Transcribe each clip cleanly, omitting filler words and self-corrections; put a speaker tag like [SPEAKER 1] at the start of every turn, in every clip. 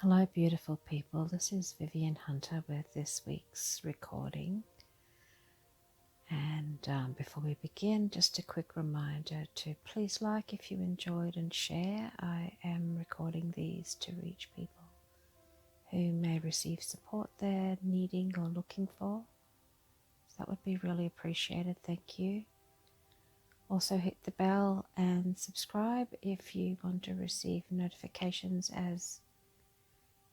[SPEAKER 1] Hello, beautiful people. This is Vivienne Hunter with this week's recording. And before we begin, just a quick reminder to please like if you enjoyed and share. I am recording these to reach people who may receive support they're needing or looking for. So that would be really appreciated. Thank you. Also, hit the bell and subscribe if you want to receive notifications as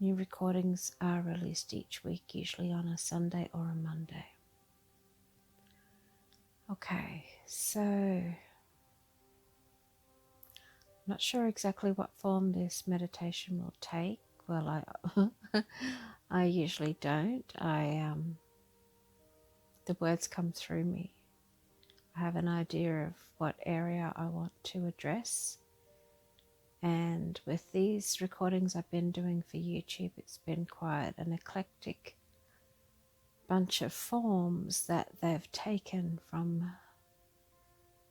[SPEAKER 1] new recordings are released each week, usually on a Sunday or a Monday. Okay, so I'm not sure exactly what form this meditation will take. Well, I usually don't. The words come through me. I have an idea of what area I want to address. And with these recordings I've been doing for YouTube, it's been quite an eclectic bunch of forms that they've taken, from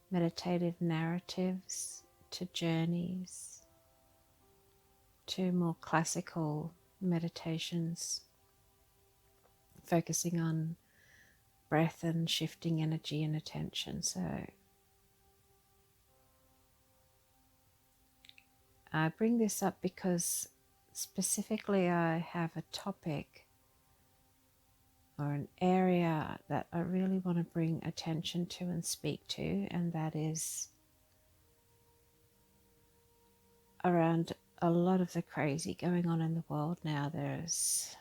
[SPEAKER 1] meditative narratives to journeys to more classical meditations focusing on breath and shifting energy and attention. So I bring this up because specifically I have a topic or an area that I really want to bring attention to and speak to, and that is around a lot of the crazy going on in the world now. There's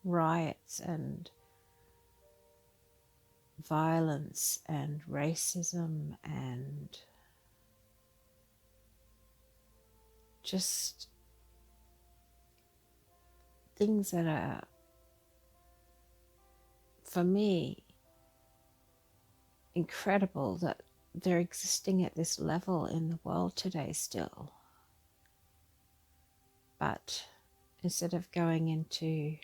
[SPEAKER 1] riots and violence and racism and just things that are, for me, incredible that they're existing at this level in the world today still. But instead of going into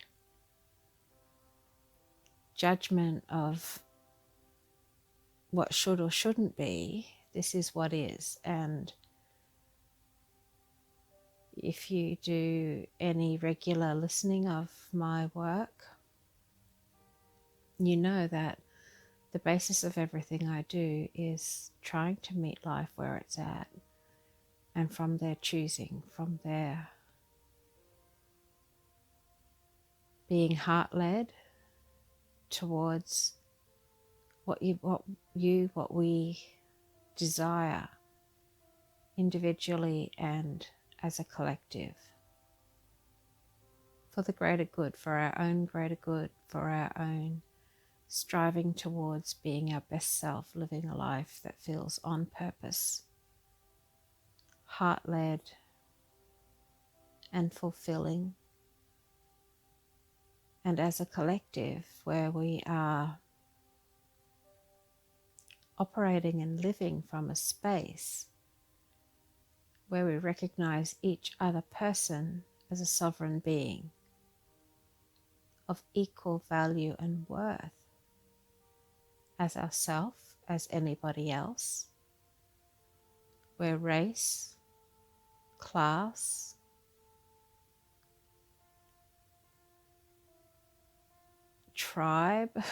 [SPEAKER 1] judgment of what should or shouldn't be, this is what is. And if you do any regular listening of my work, you know that the basis of everything I do is trying to meet life where it's at, and from there choosing, from there being heart-led towards what we desire individually and as a collective, for the greater good, for our own greater good, for our own striving towards being our best self, living a life that feels on purpose, heart-led and fulfilling. And as a collective, where we are operating and living from a space where we recognize each other person as a sovereign being of equal value and worth as ourself, as anybody else, where race, class, tribe,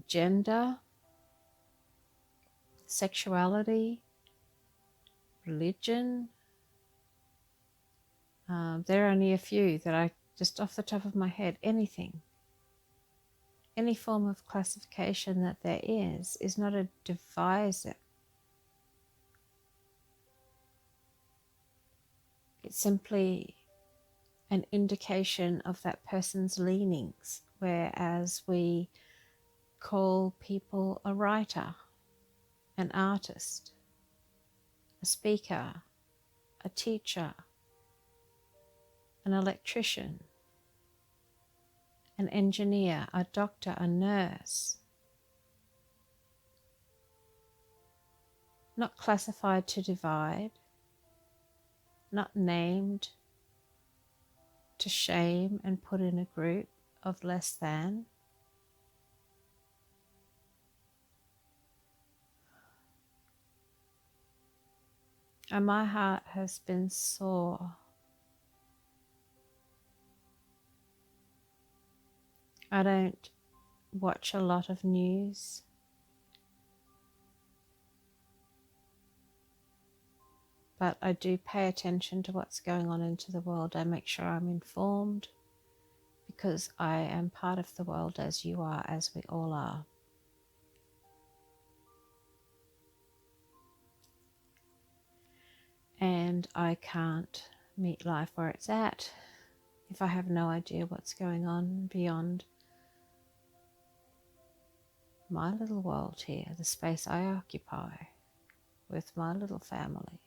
[SPEAKER 1] gender, sexuality, religion, there are only a few that I just off the top of my head, anything, any form of classification that there is not a divisor. It's simply an indication of that person's leanings, whereas we call people a writer, an artist, a speaker, a teacher, an electrician, an engineer, a doctor, a nurse. Not classified to divide, not named to shame and put in a group of less than. And my heart has been sore I don't watch a lot of news. But I do pay attention to what's going on into the world. I make sure I'm informed because I am part of the world as you are, as we all are. And I can't meet life where it's at if I have no idea what's going on beyond my little world here, the space I occupy with my little family.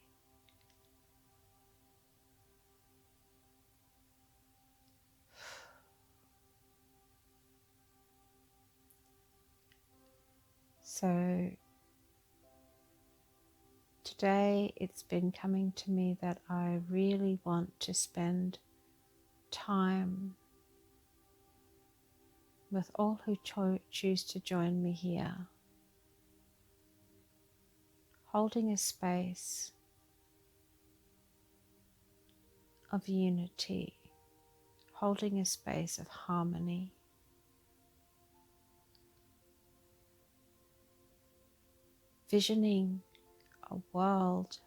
[SPEAKER 1] So today it's been coming to me that I really want to spend time with all who choose to join me here, holding a space of unity, holding a space of harmony, visioning a world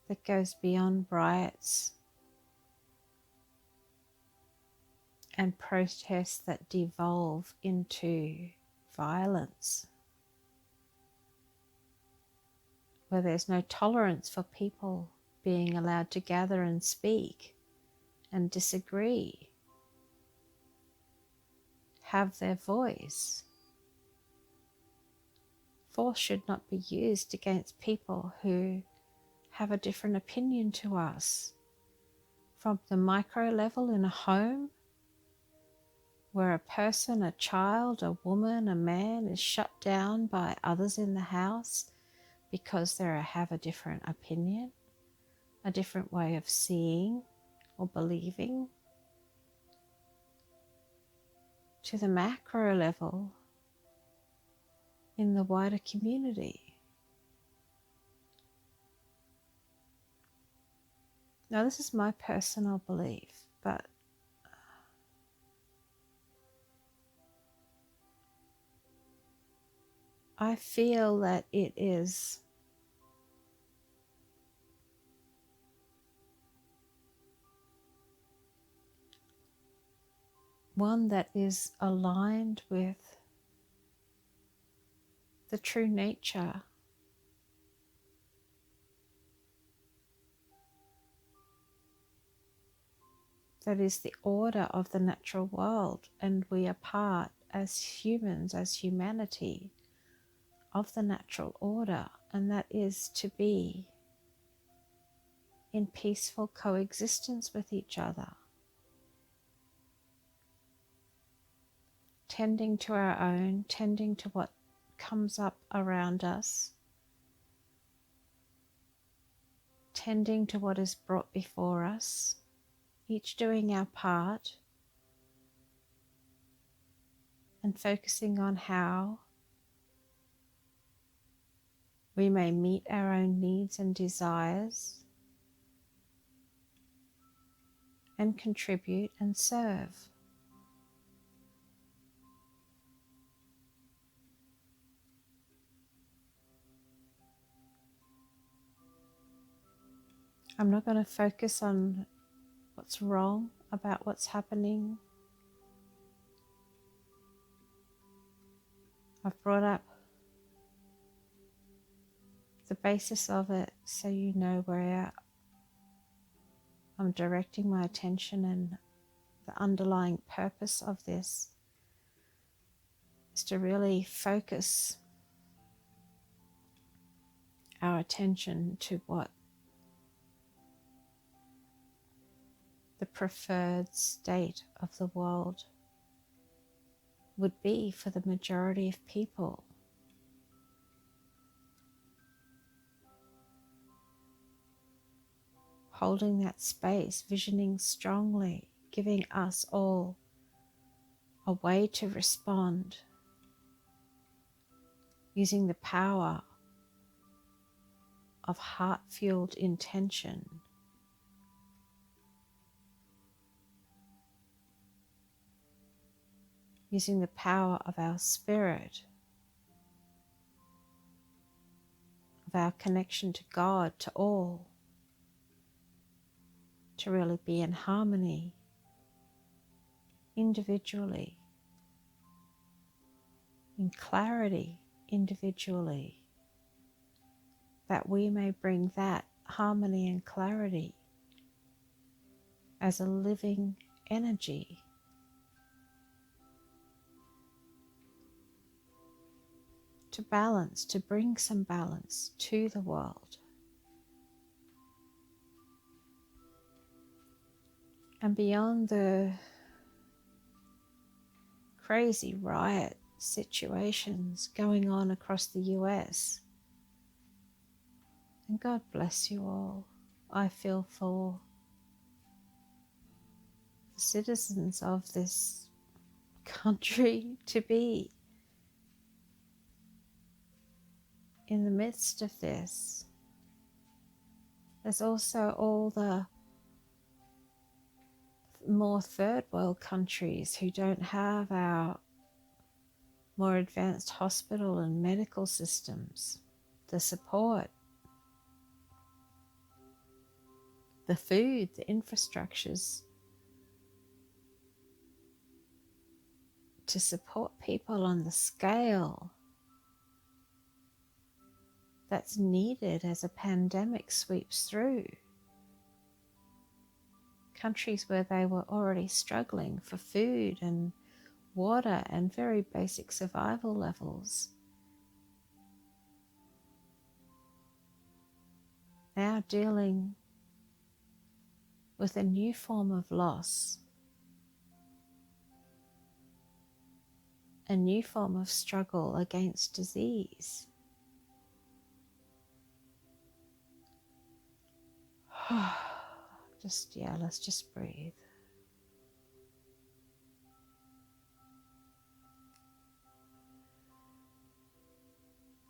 [SPEAKER 1] that goes beyond riots and protests that devolve into violence, where there's no tolerance for people being allowed to gather and speak and disagree, have their voice. Force should not be used against people who have a different opinion to us. From the micro level in a home, where a person, a child, a woman, a man is shut down by others in the house because they have a different opinion, a different way of seeing or believing, to the macro level in the wider community. Now, this is my personal belief, but I feel that it is one that is aligned with the true nature that is the order of the natural world, and we are part as humans, as humanity, of the natural order, and that is to be in peaceful coexistence with each other, tending to our own, tending to what comes up around us, tending to what is brought before us, each doing our part, and focusing on how we may meet our own needs and desires and contribute and serve. I'm not going to focus on what's wrong about what's happening. I've brought up the basis of it so you know where I'm directing my attention, and the underlying purpose of this is to really focus our attention to what the preferred state of the world would be for the majority of people. Holding that space, visioning strongly, giving us all a way to respond, using the power of heart-fueled intention using the power of our spirit, of our connection to God, to all, to really be in harmony individually, in clarity individually, that we may bring that harmony and clarity as a living energy to balance, to bring some balance to the world. And beyond the crazy riot situations going on across the US, and God bless you all, I feel for the citizens of this country to be in the midst of this. There's also all the more third world countries who don't have our more advanced hospital and medical systems, the support, the food, the infrastructures to support people on the scale that's needed as a pandemic sweeps through. Countries where they were already struggling for food and water and very basic survival levels, now dealing with a new form of loss, a new form of struggle against disease. Let's just breathe.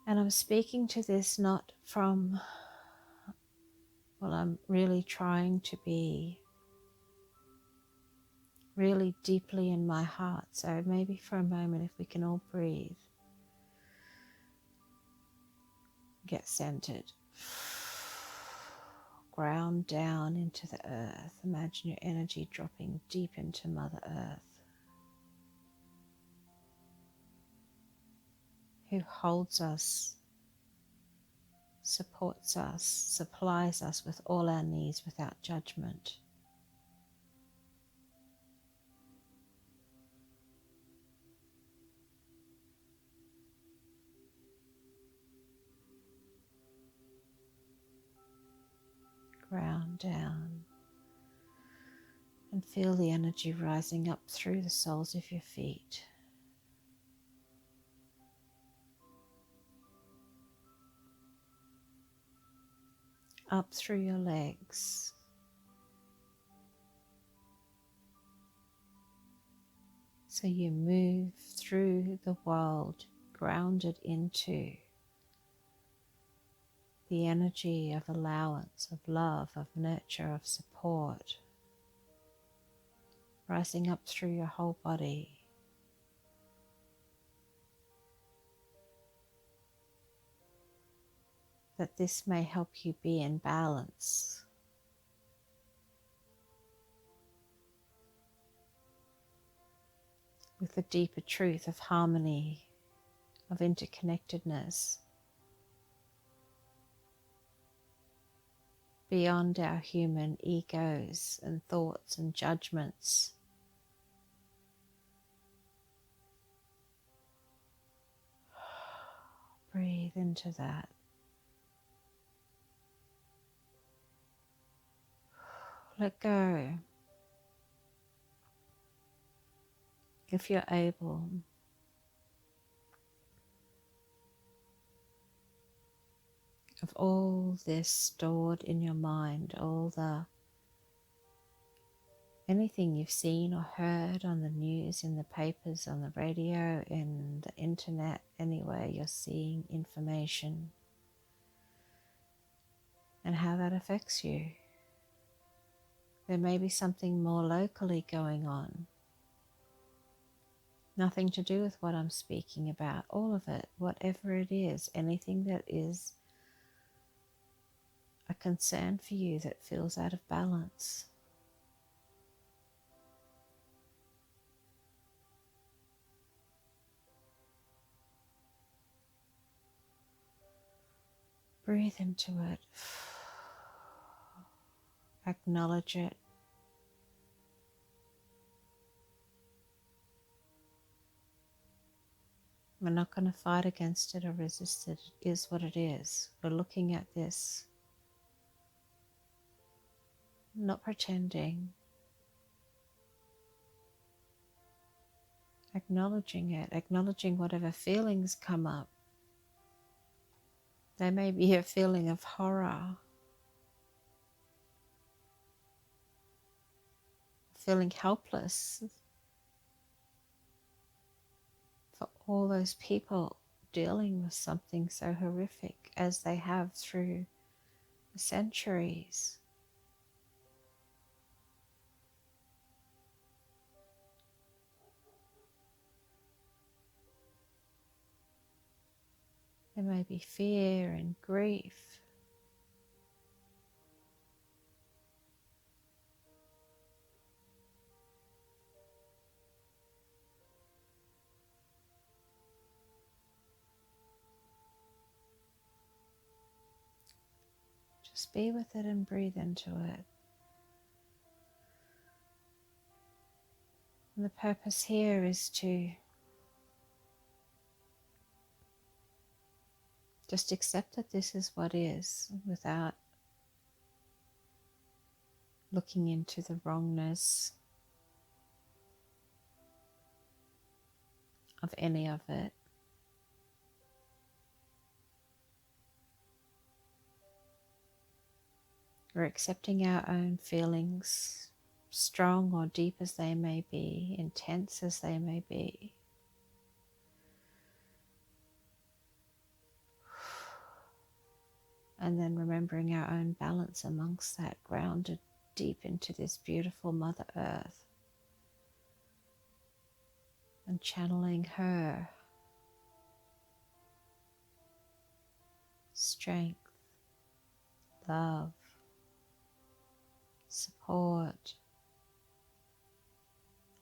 [SPEAKER 1] And I'm speaking to this not from, I'm really trying to be really deeply in my heart. So maybe for a moment, if we can all breathe, get centered. Ground down into the earth. Imagine your energy dropping deep into Mother Earth, who holds us, supports us, supplies us with all our needs without judgment. Ground down and feel the energy rising up through the soles of your feet. Up through your legs. So you move through the world grounded into the energy of allowance, of love, of nurture, of support, rising up through your whole body. That this may help you be in balance with the deeper truth of harmony, of interconnectedness, beyond our human egos and thoughts and judgments. Breathe into that. Let go, if you're able, of all this stored in your mind, anything you've seen or heard on the news, in the papers, on the radio, in the internet, anywhere you're seeing information, and how that affects you. There may be something more locally going on. Nothing to do with what I'm speaking about. All of it, whatever it is, anything that is a concern for you that feels out of balance. Breathe into it. Acknowledge it. We're not going to fight against it or resist it. It is what it is. We're looking at this, not pretending, acknowledging it, acknowledging whatever feelings come up. There may be a feeling of horror, feeling helpless for all those people dealing with something so horrific as they have through the centuries. There may be fear and grief. Just be with it and breathe into it. And the purpose here is to just accept that this is what is without looking into the wrongness of any of it. We're accepting our own feelings, strong or deep as they may be, intense as they may be. And then remembering our own balance amongst that, grounded deep into this beautiful Mother Earth. And channeling her strength, love, support,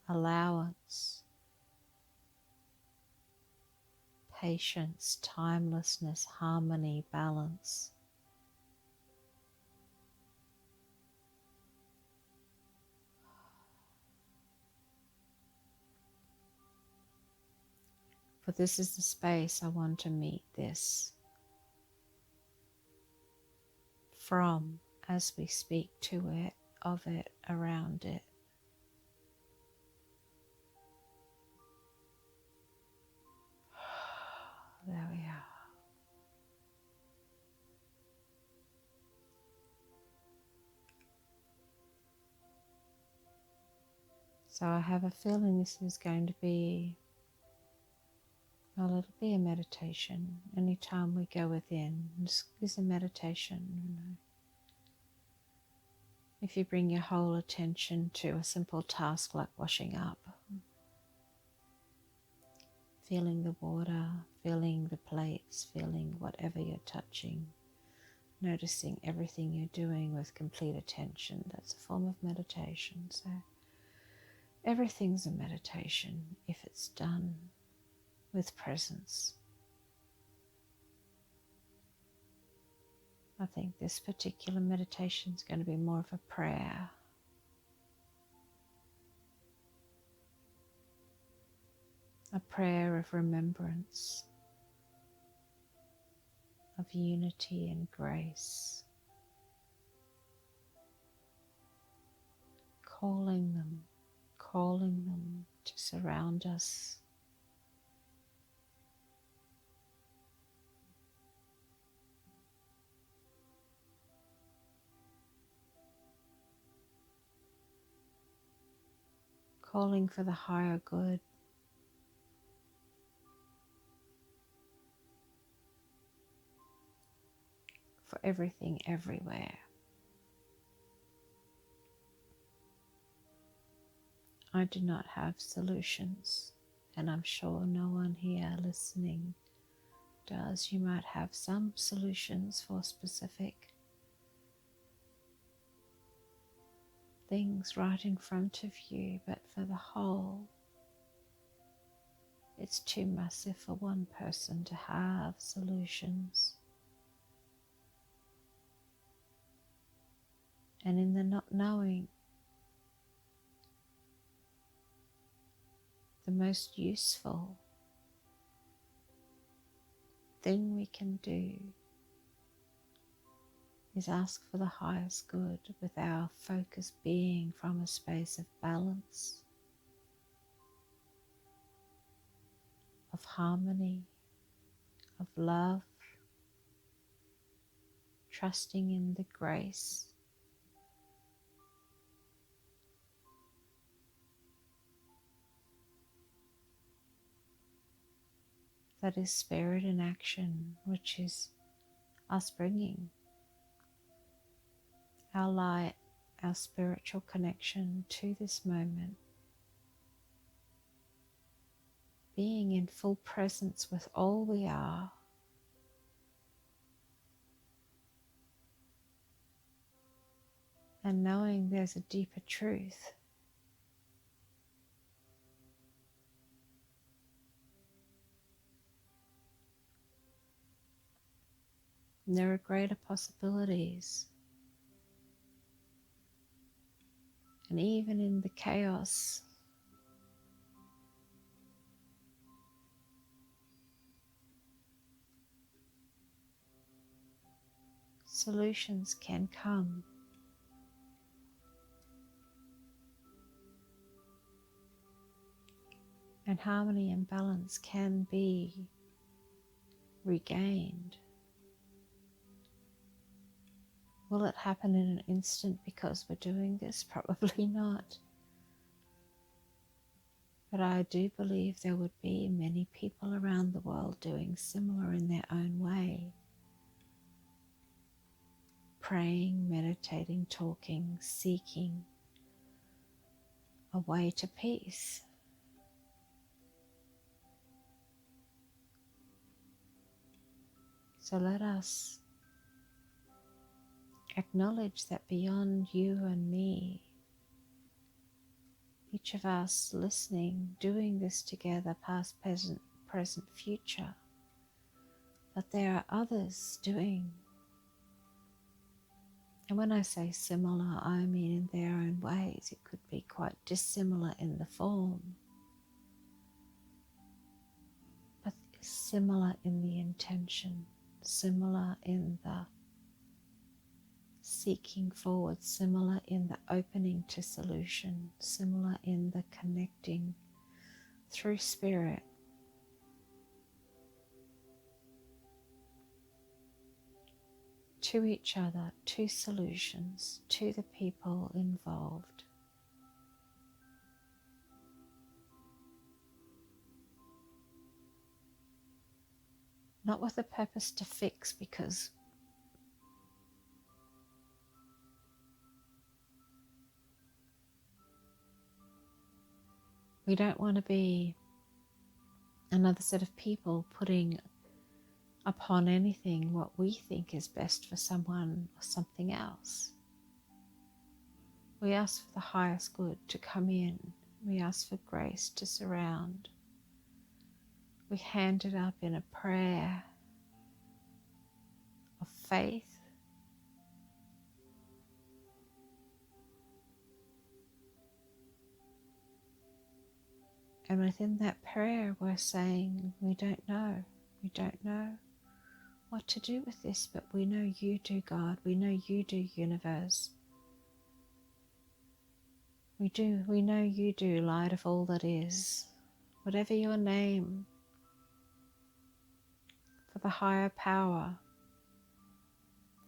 [SPEAKER 1] allowance, patience, timelessness, harmony, balance. For this is the space I want to meet this from, as we speak to it, of it, around it. There we are. So I have a feeling this is going to be, well, it'll be a meditation. Anytime we go within, this is a meditation, you know. If you bring your whole attention to a simple task like washing up, feeling the water, feeling the plates, feeling whatever you're touching, noticing everything you're doing with complete attention, that's a form of meditation. So everything's a meditation if it's done with presence. I think this particular meditation is going to be more of a prayer. A prayer of remembrance, of unity and grace. Calling them to surround us. Calling for the higher good. For everything, everywhere. I do not have solutions. and I'm sure no one here listening does. You might have some solutions for specific things right in front of you, but for the whole, it's too massive for one person to have solutions. And in the not knowing, the most useful thing we can do is ask for the highest good, with our focus being from a space of balance, of harmony, of love, trusting in the grace that is spirit in action, which is us bringing our light, our spiritual connection to this moment, being in full presence with all we are, and knowing there's a deeper truth. And there are greater possibilities. And even in the chaos, solutions can come. And harmony and balance can be regained. Will it happen in an instant because we're doing this? Probably not. But I do believe there would be many people around the world doing similar in their own way. Praying, meditating, talking, seeking a way to peace. So let us acknowledge that beyond you and me, each of us listening, doing this together, past, present, future, that there are others doing. And when I say similar, I mean in their own ways. It could be quite dissimilar in the form, but similar in the intention, similar in the seeking forward, similar in the opening to solution, similar in the connecting through spirit to each other, to solutions, to the people involved. Not with a purpose to fix, because we don't want to be another set of people putting upon anything what we think is best for someone or something else. We ask for the highest good to come in. We ask for grace to surround. We hand it up in a prayer of faith, and within that prayer we're saying, we don't know what to do with this, but we know you do, God. We know you do, universe. We know you do, light of all that is. Whatever your name, for the higher power,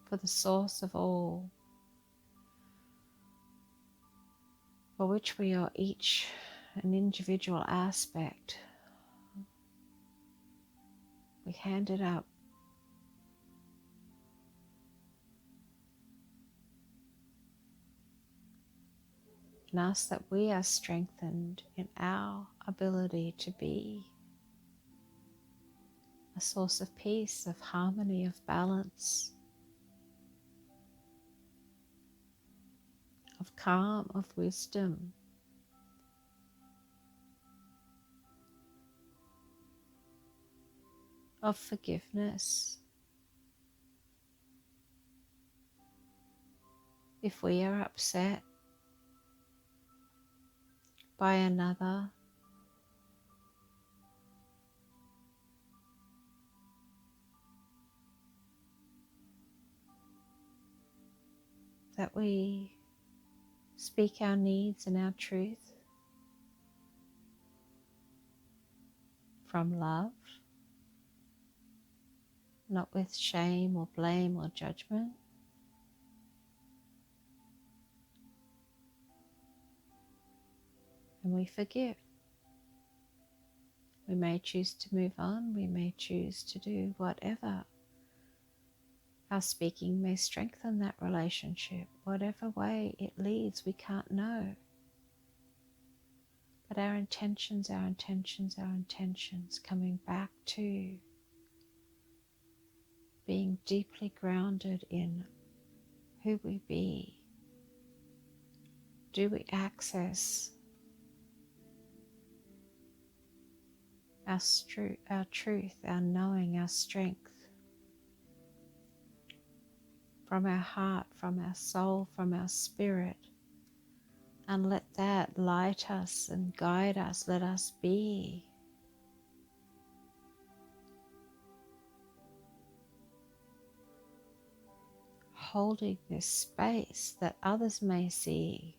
[SPEAKER 1] for the source of all, for which we are each an individual aspect. We hand it up. in us that we are strengthened in our ability to be a source of peace, of harmony, of balance, of calm, of wisdom. Of forgiveness. If we are upset by another, that we speak our needs and our truth from love, not with shame or blame or judgment. And we forgive. We may choose to move on, we may choose to do whatever. Our speaking may strengthen that relationship. Whatever way it leads, we can't know. But our intentions, coming back to being deeply grounded in who we be. Do we access our truth, our knowing, our strength from our heart, from our soul, from our spirit, and let that light us and guide us, let us be holding this space that others may see.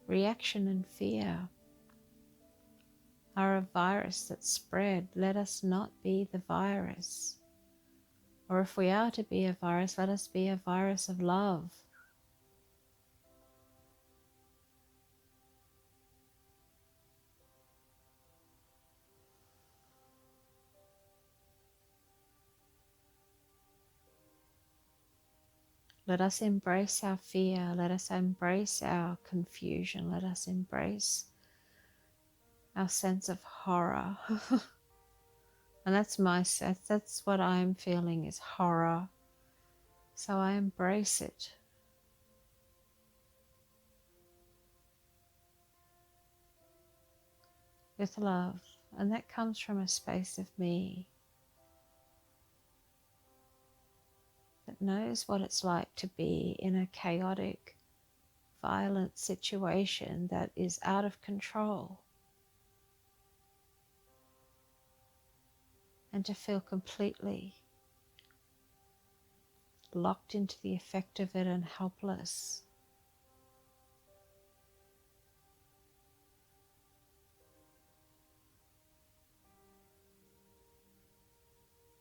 [SPEAKER 1] Reaction and fear are a virus that's spread. Let us not be the virus. Or if we are to be a virus, let us be a virus of love. Let us embrace our fear. Let us embrace our confusion. Let us embrace our sense of horror. And that's what I'm feeling, is horror. So I embrace it. With love. And that comes from a space of me that knows what it's like to be in a chaotic, violent situation that is out of control. And to feel completely locked into the effect of it and helpless.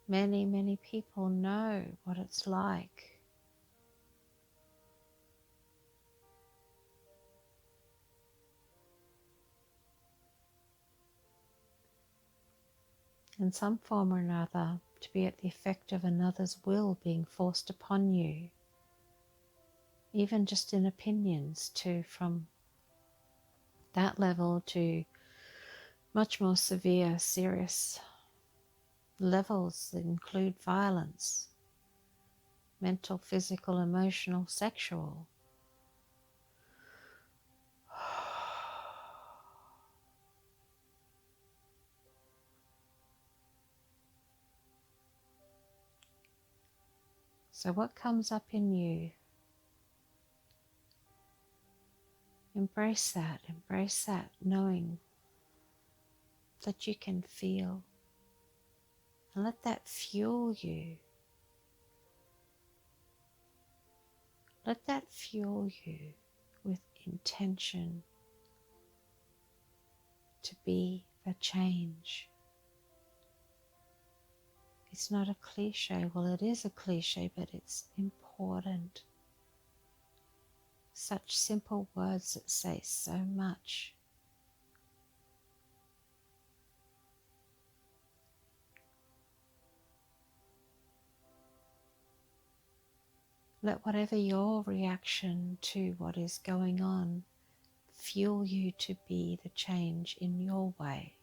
[SPEAKER 1] Many, many people know what it's like. In some form or another, to be at the effect of another's will being forced upon you, even just in opinions, from that level to much more severe, serious levels that include violence, mental, physical, emotional, sexual. So what comes up in you? Embrace that knowing that you can feel, and let that fuel you. Let that fuel you with intention to be the change. It's not a cliche. Well, it is a cliche, but it's important. Such simple words that say so much. Let whatever your reaction to what is going on fuel you to be the change in your way.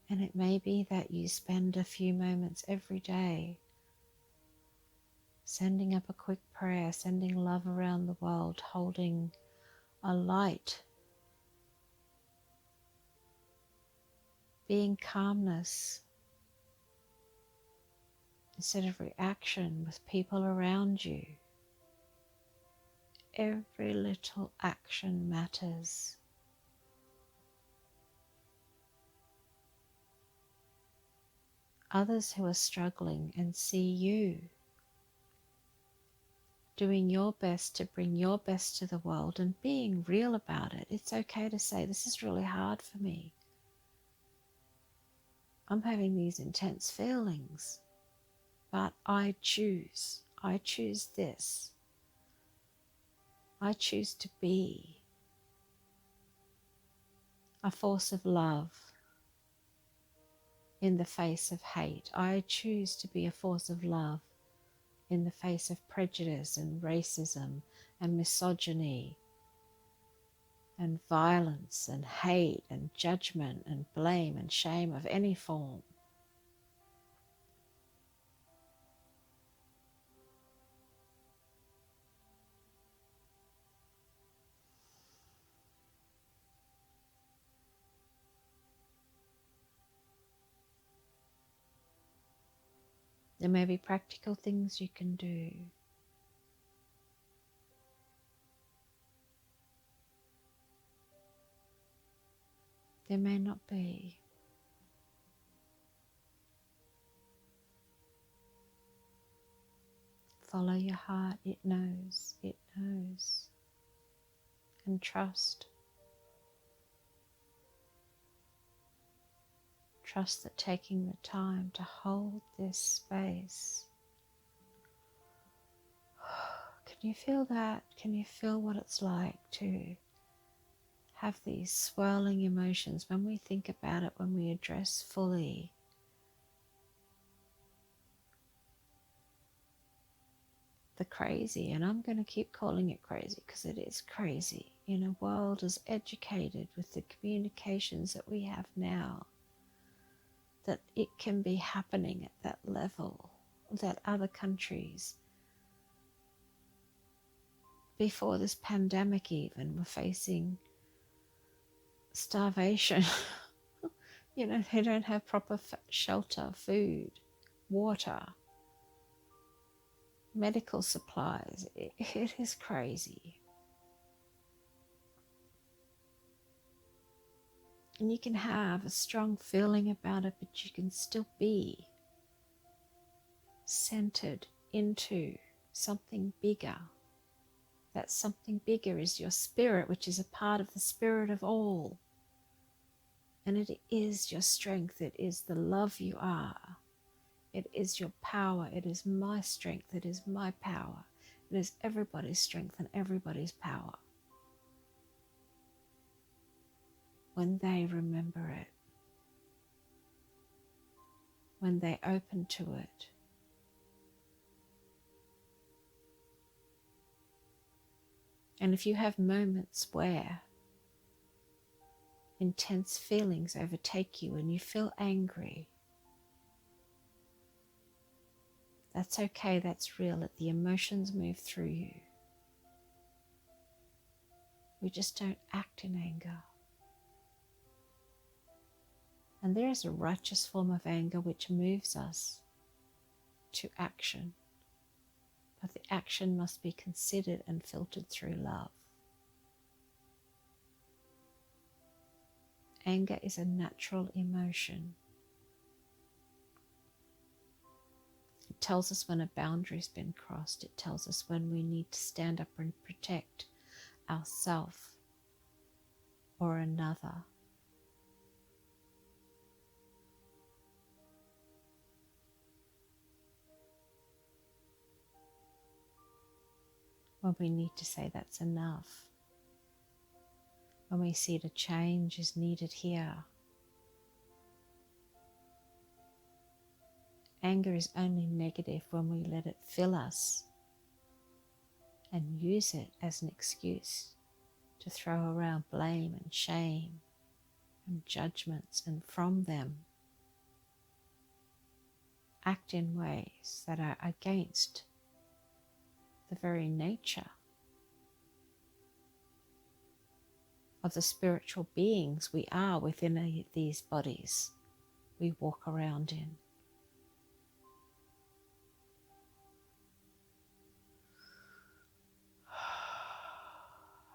[SPEAKER 1] And it may be that you spend a few moments every day sending up a quick prayer, sending love around the world, holding a light, being calmness instead of reaction with people around you. Every little action matters. Others who are struggling and see you doing your best to bring your best to the world and being real about it. It's okay to say, this is really hard for me. I'm having these intense feelings, but I choose this. I choose to be a force of love in the face of hate. I choose to be a force of love in the face of prejudice and racism and misogyny and violence and hate and judgment and blame and shame of any form. There may be practical things you can do. There may not be. Follow your heart, it knows, it knows. And trust. Trust that taking the time to hold this space. Can you feel that? Can you feel what it's like to have these swirling emotions when we think about it, when we address fully the crazy? And I'm going to keep calling it crazy because it is crazy in a world as educated with the communications that we have now, that it can be happening at that level, that other countries before this pandemic even were facing starvation. You know, they don't have proper shelter, food, water, medical supplies. It is crazy. And you can have a strong feeling about it, but you can still be centered into something bigger. That something bigger is your spirit, which is a part of the spirit of all. And it is your strength. It is the love you are. It is your power. It is my strength. It is my power. It is everybody's strength and everybody's power. When they remember it, when they open to it, and if you have moments where intense feelings overtake you and you feel angry, that's okay, that's real. Let the emotions move through you. We just don't act in anger. And there is a righteous form of anger which moves us to action. But the action must be considered and filtered through love. Anger is a natural emotion. It tells us when a boundary's been crossed. It tells us when we need to stand up and protect ourselves or another. When we need to say that's enough. When we see the change is needed here. Anger is only negative when we let it fill us and use it as an excuse to throw around blame and shame and judgments, and from them act in ways that are against the very nature of the spiritual beings we are within these bodies we walk around in.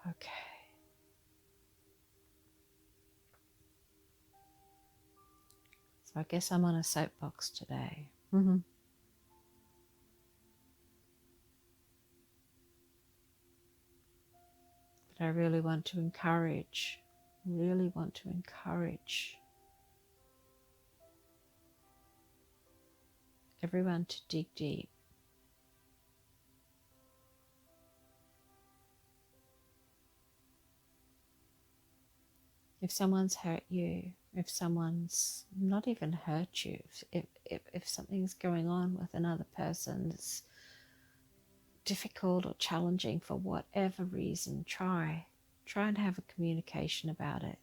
[SPEAKER 1] Okay. So I guess I'm on a soapbox today. But I really want to encourage everyone to dig deep. If someone's hurt you, if someone's not even hurt you, if something's going on with another person that's difficult or challenging for whatever reason, try and have a communication about it.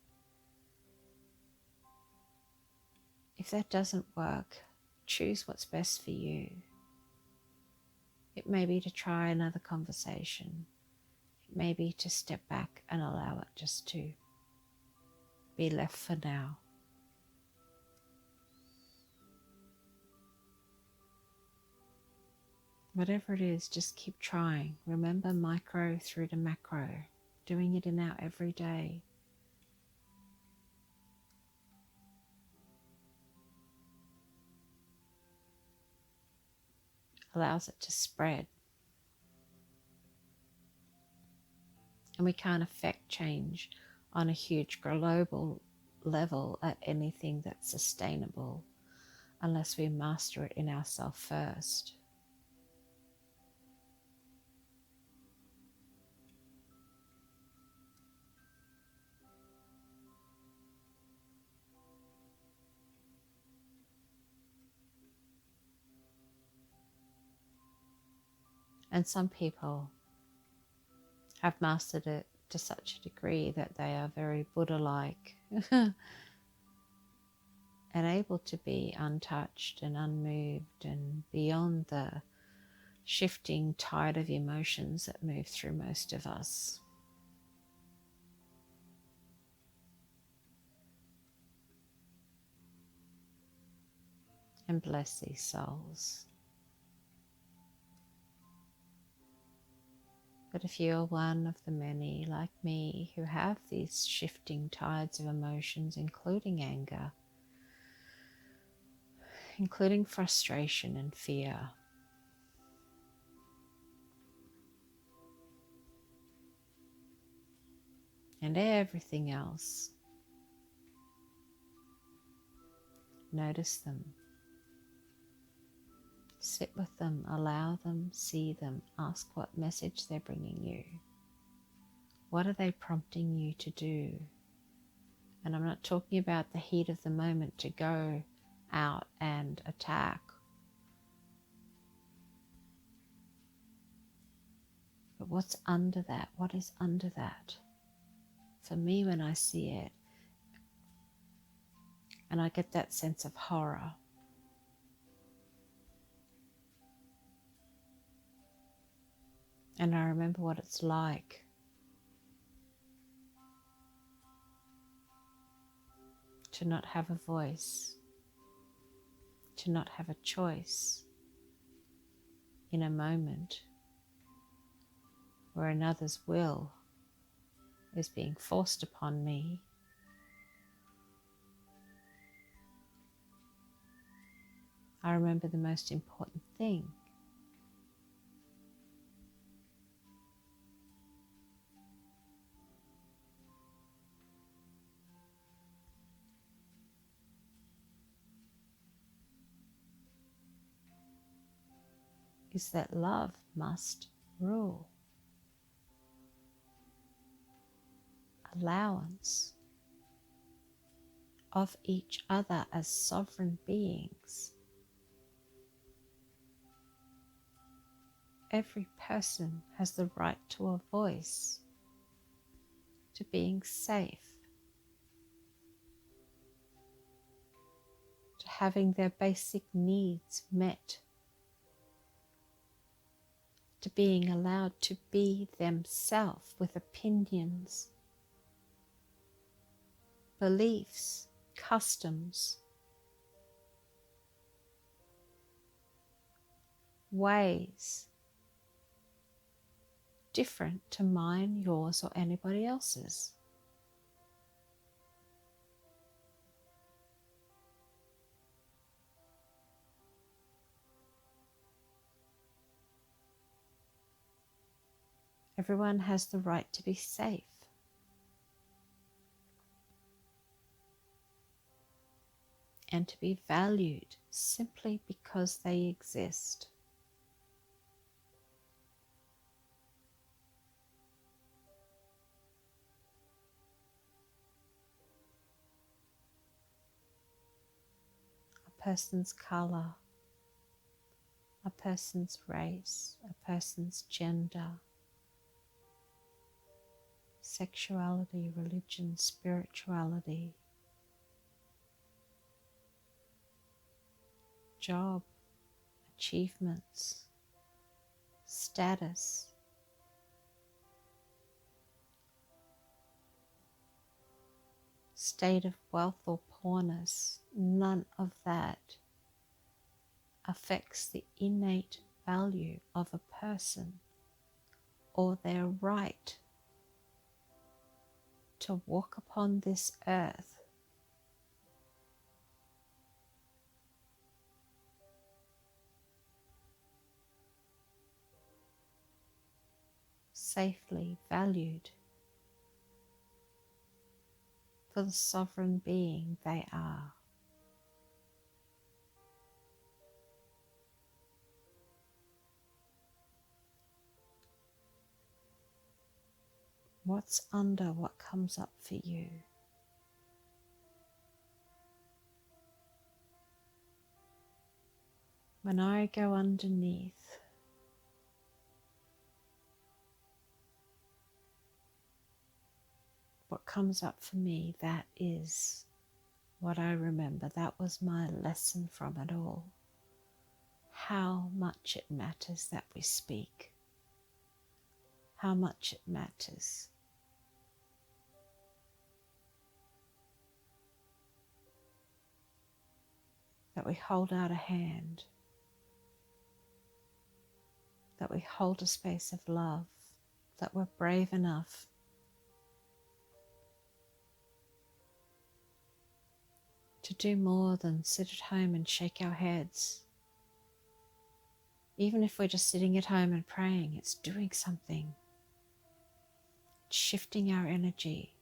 [SPEAKER 1] If that doesn't work, choose what's best for you. It may be to try another conversation. It may be to step back and allow it just to be left for now. Whatever it is, just keep trying. Remember micro through to macro, doing it in our everyday. Allows it to spread. And we can't affect change on a huge global level at anything that's sustainable unless we master it in ourselves first. And some people have mastered it to such a degree that they are very Buddha-like and able to be untouched and unmoved and beyond the shifting tide of emotions that move through most of us. And bless these souls. But if you're one of the many, like me, who have these shifting tides of emotions, including anger, including frustration and fear, and everything else, notice them. Sit with them, allow them, see them, ask what message they're bringing you. What are they prompting you to do? And I'm not talking about the heat of the moment to go out and attack. But what's under that? What is under that? For me, when I see it, and I get that sense of horror, and I remember what it's like to not have a voice, to not have a choice in a moment where another's will is being forced upon me. I remember the most important thing. Is that love must rule. Allowance of each other as sovereign beings every person has the right to a voice, to being safe, to having their basic needs met, to being allowed to be themselves with opinions, beliefs, customs, ways different to mine, yours, or anybody else's. Everyone has the right to be safe. And to be valued simply because they exist. A person's colour, a person's race, a person's gender, sexuality, religion, spirituality, job, achievements, status, state of wealth or poorness, none of that affects the innate value of a person or their right to walk upon this earth safely, valued for the sovereign being they are. What's under what comes up for you? When I go underneath, what comes up for me, that is what I remember. That was my lesson from it all. How much it matters that we speak. How much it matters that we hold out a hand, that we hold a space of love, that we're brave enough to do more than sit at home and shake our heads. Even if we're just sitting at home and praying, it's doing something. It's shifting our energy.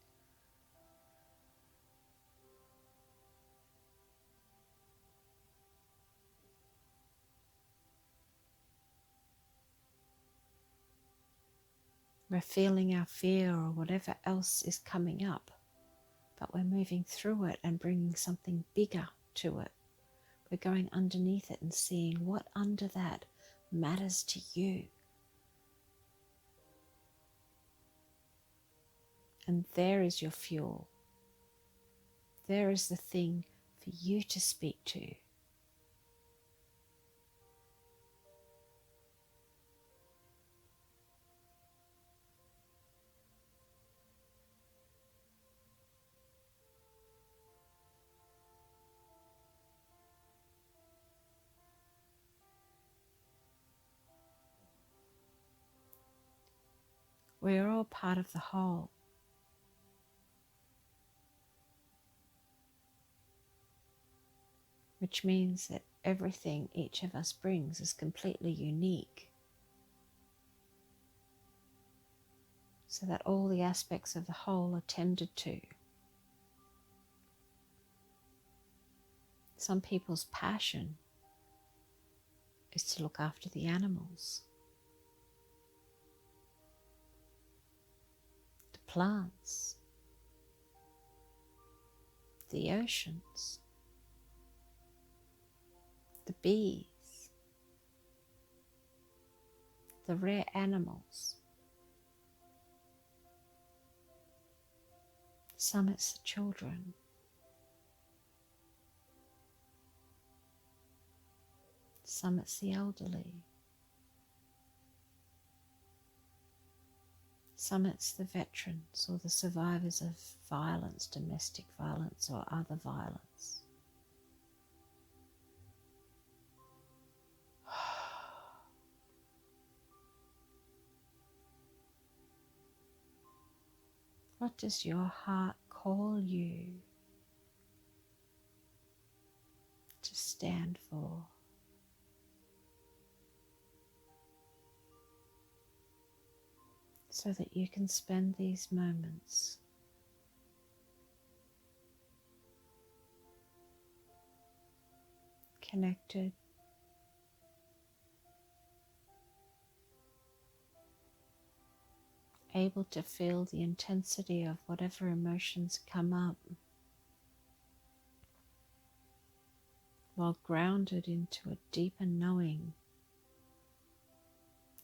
[SPEAKER 1] We're feeling our fear or whatever else is coming up, but we're moving through it and bringing something bigger to it. We're going underneath it and seeing what under that matters to you. And there is your fuel. There is the thing for you to speak to. We are all part of the whole. Which means that everything each of us brings is completely unique. So that all the aspects of the whole are tended to. Some people's passion is to look after the animals, the plants, the oceans, the bees, the rare animals. Some it's the children. Some it's the elderly. Some it's the veterans or the survivors of violence, domestic violence or other violence. What does your heart call you to stand for? So that you can spend these moments connected, able to feel the intensity of whatever emotions come up, while grounded into a deeper knowing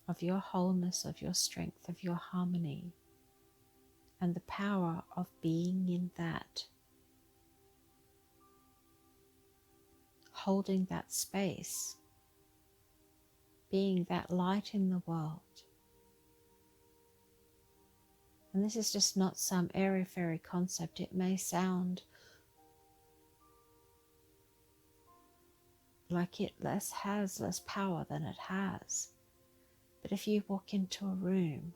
[SPEAKER 1] of your wholeness, of your strength, of your harmony, and the power of being in that, holding that space, being that light in the world. And this is just not some airy-fairy concept. It may sound like it has less power than it has. But if you walk into a room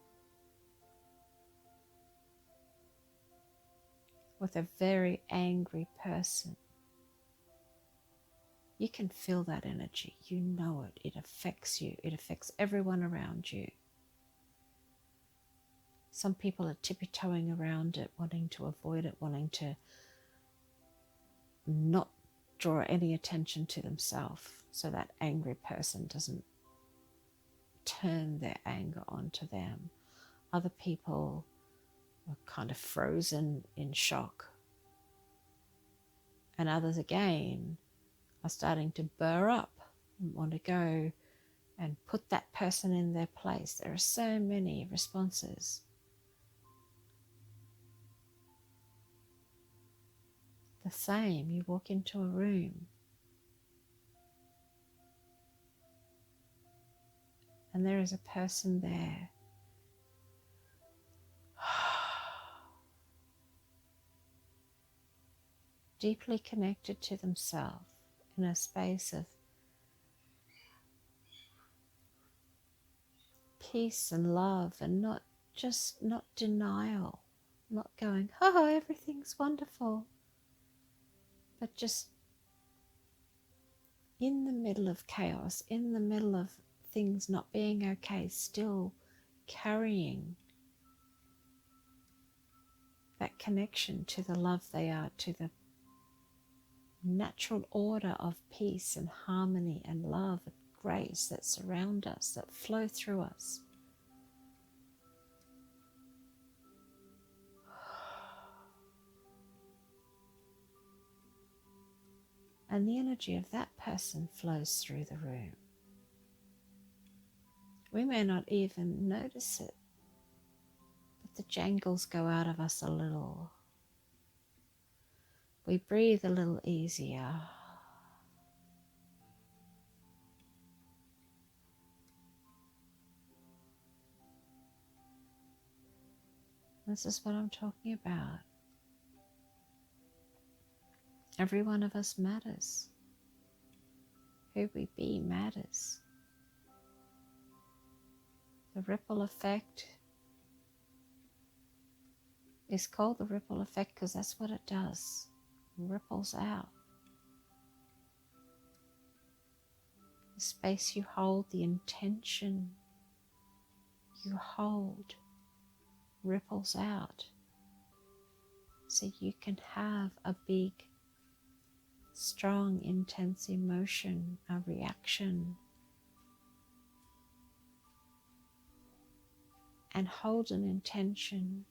[SPEAKER 1] with a very angry person, you can feel that energy. You know it. It affects you. It affects everyone around you. Some people are tiptoeing around it, wanting to avoid it, wanting to not draw any attention to themselves so that angry person doesn't turn their anger onto them. Other people are kind of frozen in shock. And others again are starting to burr up and want to go and put that person in their place. There are so many responses. The same, you walk into a room and there is a person there deeply connected to themselves in a space of peace and love, and not denial, not going, oh, everything's wonderful, but just in the middle of chaos, in the middle of things not being okay, still carrying that connection to the love they are, to the natural order of peace and harmony and love and grace that surround us, that flow through us. And the energy of that person flows through the room. We may not even notice it, but the jangles go out of us a little. We breathe a little easier. This is what I'm talking about. Every one of us matters. Who we be matters. The ripple effect is called the ripple effect because that's what it does. It ripples out. The space you hold, the intention you hold, ripples out. So you can have a big, strong, intense emotion, a reaction, and hold an intention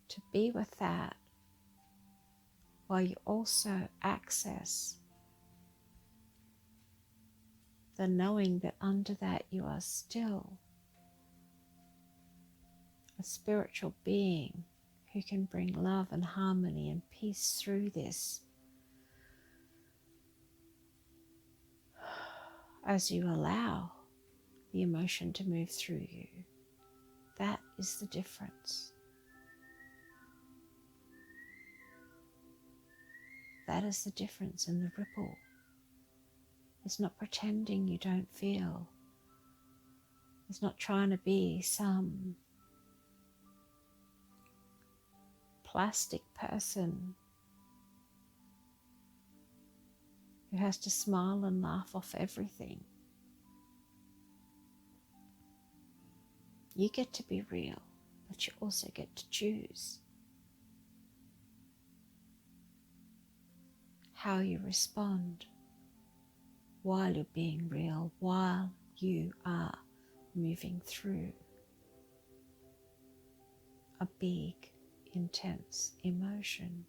[SPEAKER 1] to be with that while you also access the knowing that under that you are still a spiritual being who can bring love and harmony and peace through this as you allow the emotion to move through you. That is the difference. That is the difference in the ripple. It's not pretending you don't feel. It's not trying to be some plastic person who has to smile and laugh off everything. You get to be real, but you also get to choose how you respond while you're being real, while you are moving through a big, intense emotion,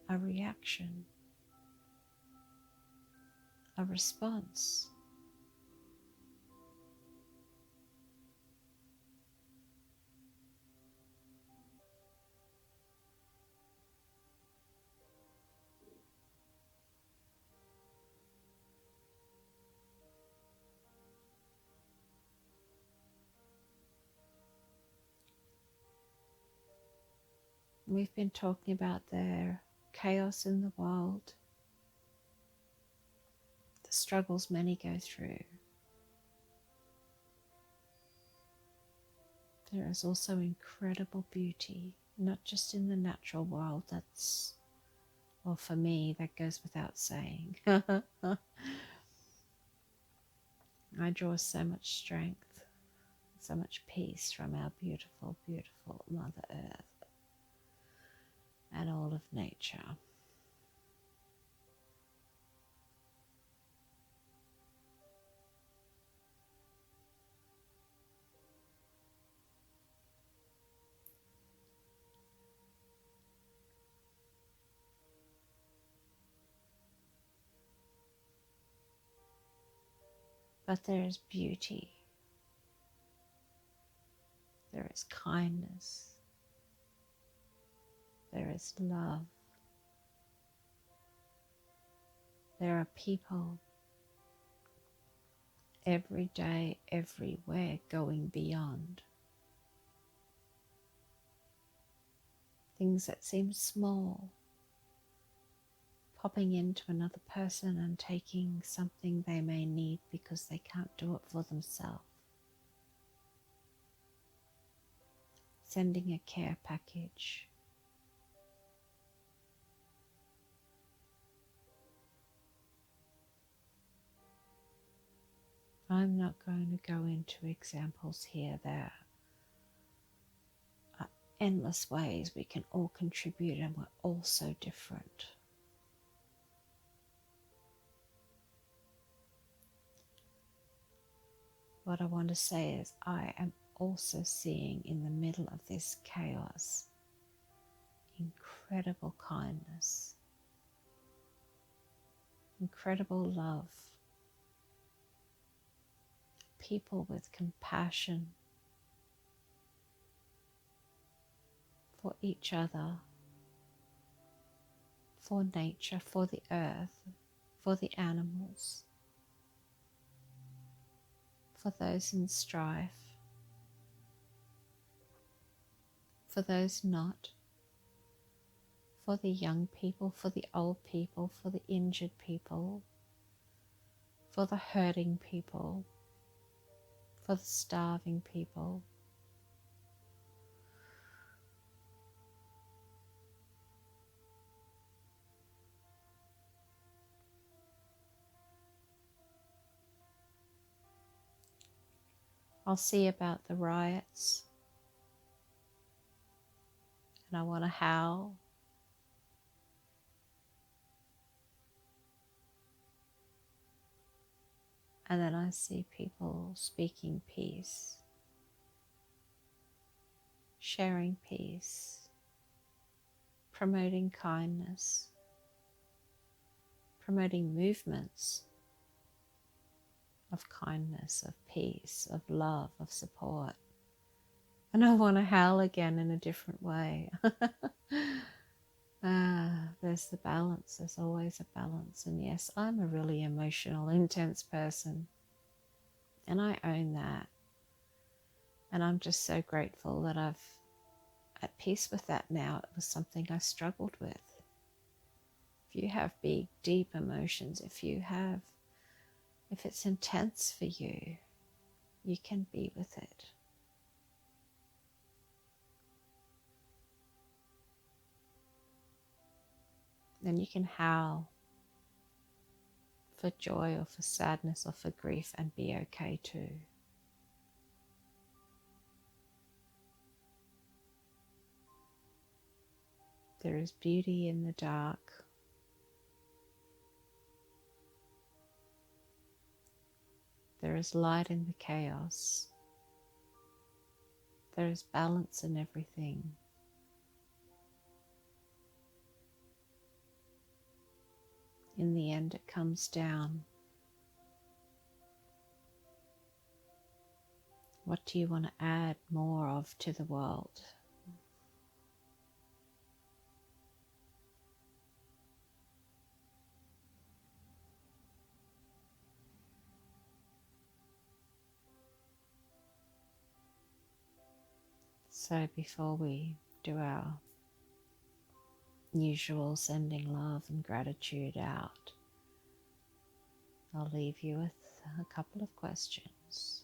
[SPEAKER 1] a reaction, a response. We've been talking about the chaos in the world, the struggles many go through. There is also incredible beauty, not just in the natural world. That's, well, for me, that goes without saying. I draw so much strength, so much peace from our beautiful, beautiful Mother Earth and all of nature. But there is beauty, there is kindness, there is love. There are people every day, everywhere, going beyond. Things that seem small, popping into another person and taking something they may need because they can't do it for themselves. Sending a care package. I'm not going to go into examples here. There are endless ways we can all contribute, and we're all so different. What I want to say is I am also seeing in the middle of this chaos incredible kindness, incredible love, people with compassion for each other, for nature, for the earth, for the animals, for those in strife, for those not, for the young people, for the old people, for the injured people, for the hurting people, for the starving people. I'll see about the riots, and I want to howl. And then I see people speaking peace, sharing peace, promoting kindness, promoting movements of kindness, of peace, of love, of support. And I want to howl again in a different way. There's the balance. There's always a balance. And yes, I'm a really emotional, intense person. And I own that. And I'm just so grateful that I'm at peace with that now. It was something I struggled with. If you have big, deep emotions, if it's intense for you, you can be with it. Then you can howl for joy or for sadness or for grief and be okay too. There is beauty in the dark. There is light in the chaos. There is balance in everything. In the end, it comes down. What do you want to add more of to the world? So before we do our usual sending love and gratitude out, I'll leave you with a couple of questions.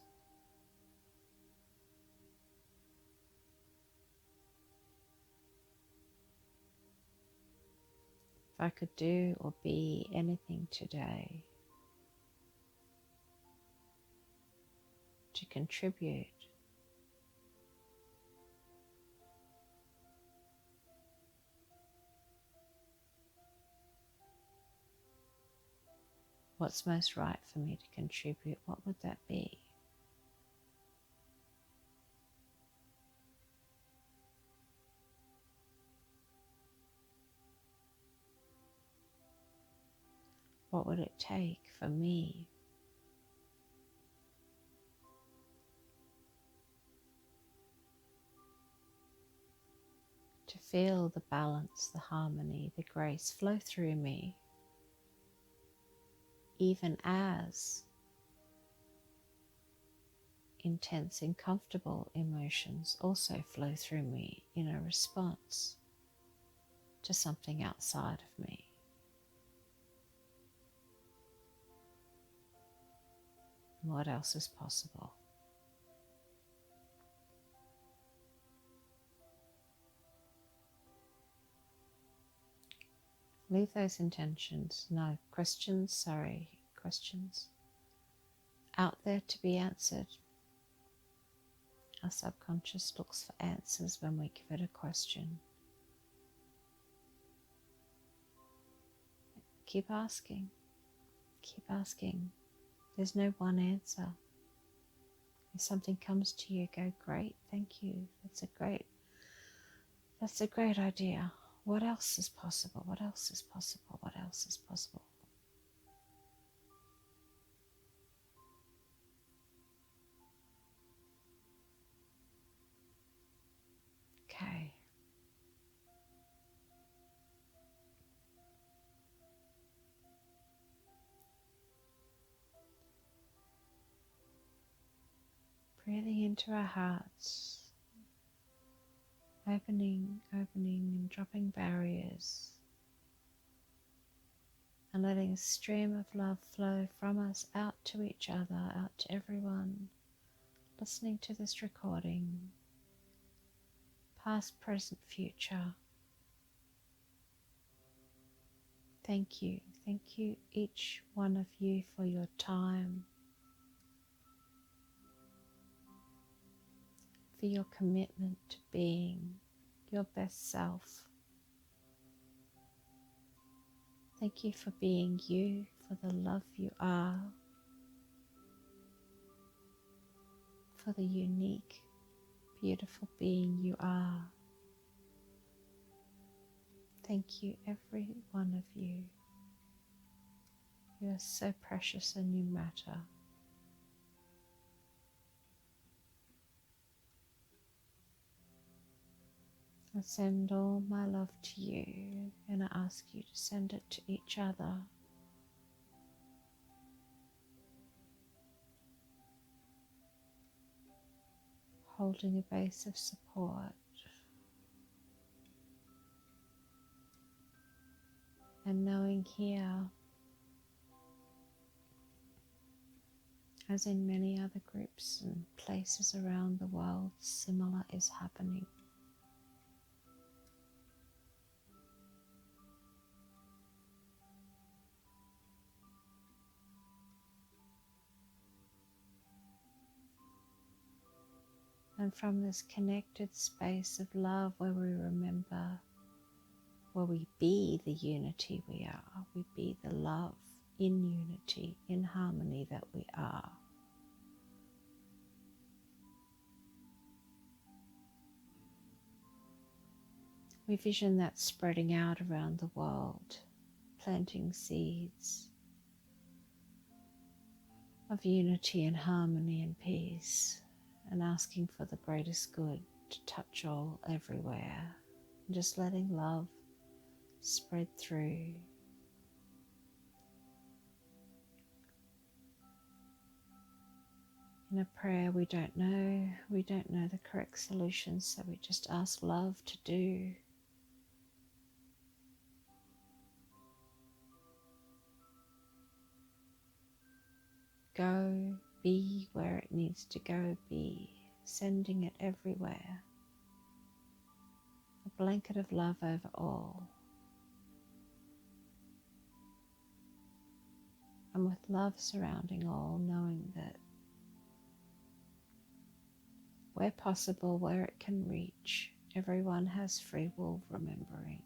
[SPEAKER 1] If I could do or be anything today to contribute what's most right for me to contribute, what would that be? What would it take for me to feel the balance, the harmony, the grace flow through me, even as intense and comfortable emotions also flow through me in a response to something outside of me? And what else is possible? Leave those intentions, questions out there to be answered. Our subconscious looks for answers when we give it a question. Keep asking. Keep asking. There's no one answer. If something comes to you, go, great, thank you. That's a great idea. What else is possible? What else is possible? What else is possible? Okay. Breathing into our hearts. Opening and dropping barriers. And letting a stream of love flow from us out to each other, out to everyone listening to this recording. Past, present, future. Thank you. Thank you, each one of you, for your time, for your commitment to being your best self. Thank you for being you, for the love you are, for the unique, beautiful being you are. Thank you, every one of you. You are so precious and you matter. I send all my love to you, and I ask you to send it to each other. Holding a base of support and knowing here, as in many other groups and places around the world, similar is happening. And from this connected space of love where we remember, where we be the unity we are, we be the love in unity, in harmony that we are. We vision that spreading out around the world, planting seeds of unity and harmony and peace, and asking for the greatest good to touch all everywhere, and just letting love spread through. In a prayer we don't know the correct solution, so we just ask love to do. Go, be where it needs to go, be, sending it everywhere. A blanket of love over all. And with love surrounding all, knowing that where possible, where it can reach, everyone has free will, remembering.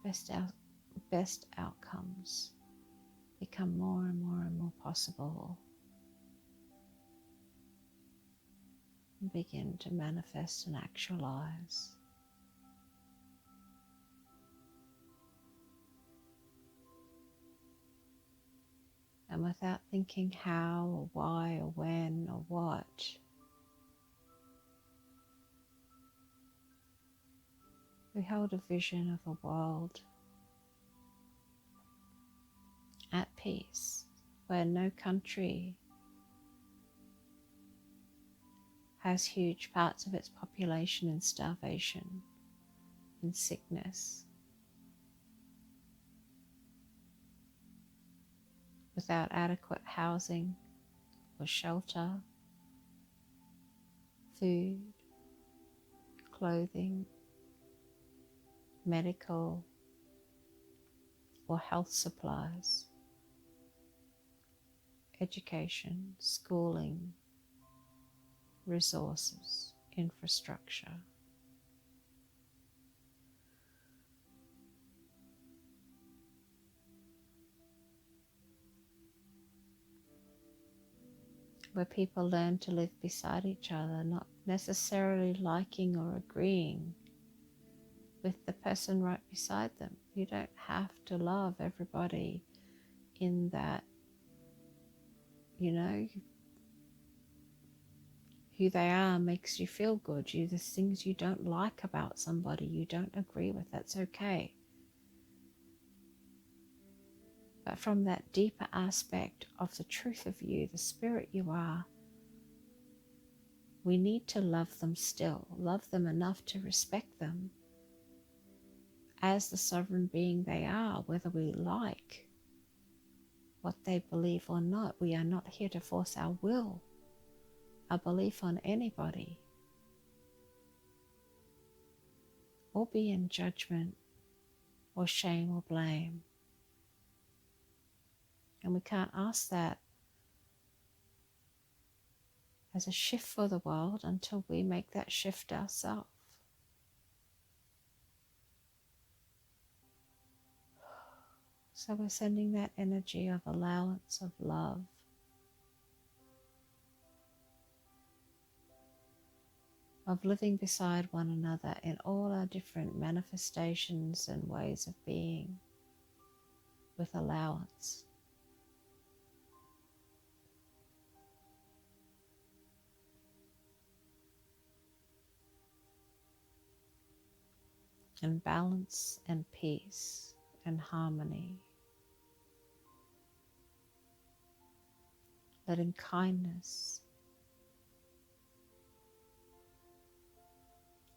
[SPEAKER 1] Best outcomes become more and more and more possible and begin to manifest and actualize. And without thinking how or why or when or what, we hold a vision of a world at peace, where no country has huge parts of its population in starvation, in sickness, without adequate housing or shelter, food, clothing, medical or health supplies, education, schooling, resources, infrastructure. Where people learn to live beside each other, not necessarily liking or agreeing with the person right beside them. You don't have to love everybody in that, who they are makes you feel good. There's things you don't like about somebody, you don't agree with, that's okay. But from that deeper aspect of the truth of you, the spirit you are, we need to love them still, love them enough to respect them as the sovereign being they are, whether we like what they believe or not. We are not here to force our will, our belief on anybody, or be in judgment or shame or blame. And we can't ask that as a shift for the world until we make that shift ourselves. So we're sending that energy of allowance, of love, of living beside one another in all our different manifestations and ways of being, with allowance. and balance and peace and harmony. Letting kindness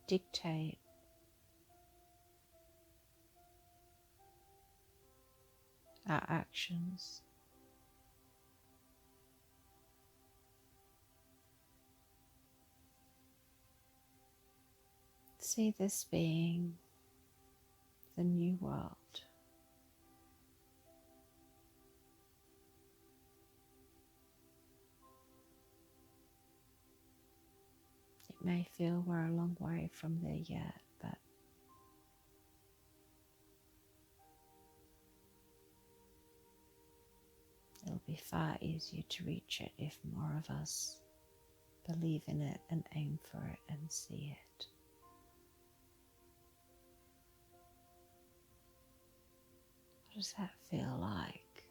[SPEAKER 1] dictate our actions. See this being the new world. It may feel we're a long way from there yet, but it'll be far easier to reach it if more of us believe in it and aim for it and see it. What does that feel like?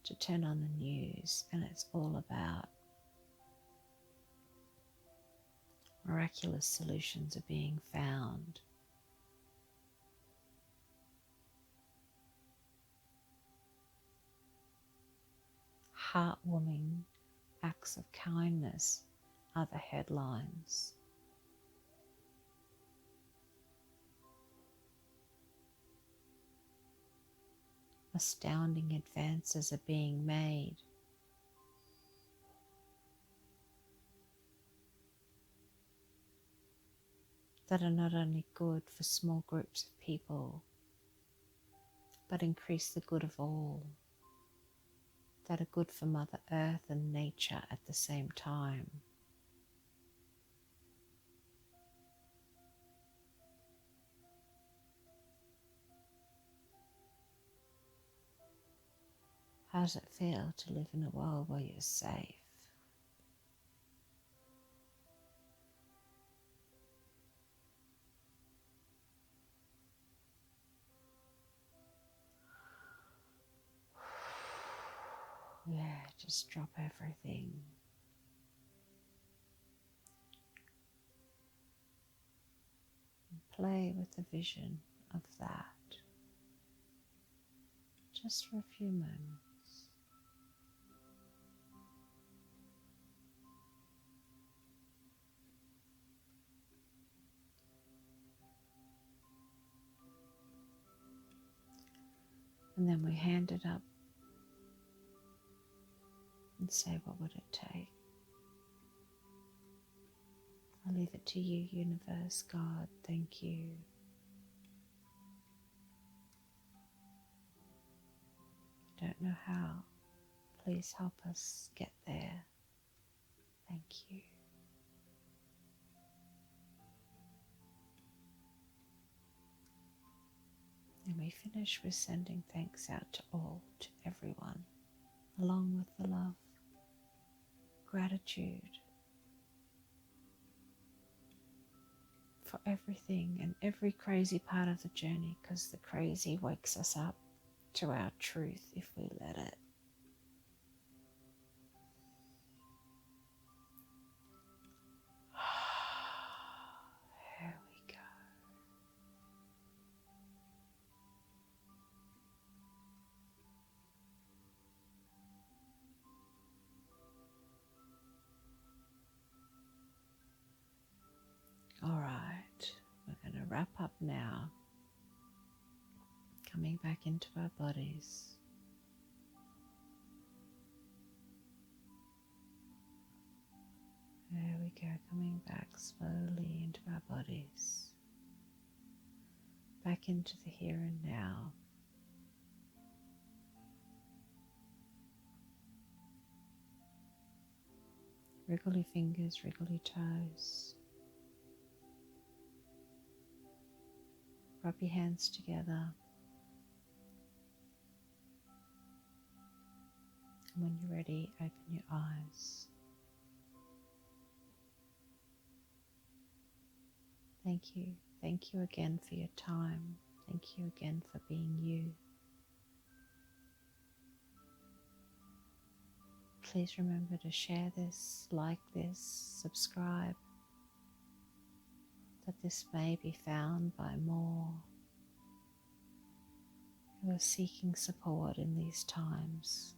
[SPEAKER 1] To turn on the news and it's all about miraculous solutions are being found. Heartwarming acts of kindness are the headlines. Astounding advances are being made. That are not only good for small groups of people, but increase the good of all. That are good for Mother Earth and nature at the same time. How does it feel to live in a world where you're safe? Yeah, just drop everything. And play with the vision of that. Just for a few moments. And then we hand it up and say, what would it take? I leave it to you, universe, God, thank you. I don't know how. Please help us get there. Thank you. And we finish with sending thanks out to all, to everyone, along with the love, gratitude for everything and every crazy part of the journey, because the crazy wakes us up to our truth if we let it. Here we go. All right, we're going to wrap up now, coming back into our bodies. There we go, coming back slowly into our bodies, back into the here and now. Wriggle your fingers, wriggle your toes. Rub your hands together. And when you're ready, open your eyes. Thank you. Thank you again for your time. Thank you again for being you. Please remember to share this, like this, subscribe. but this may be found by more who are seeking support in these times.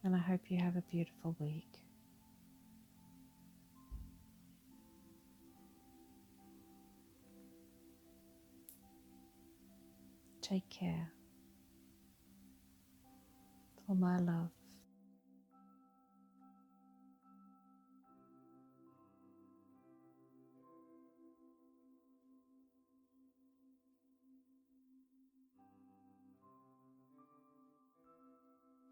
[SPEAKER 1] And I hope you have a beautiful week. Take care. For my love.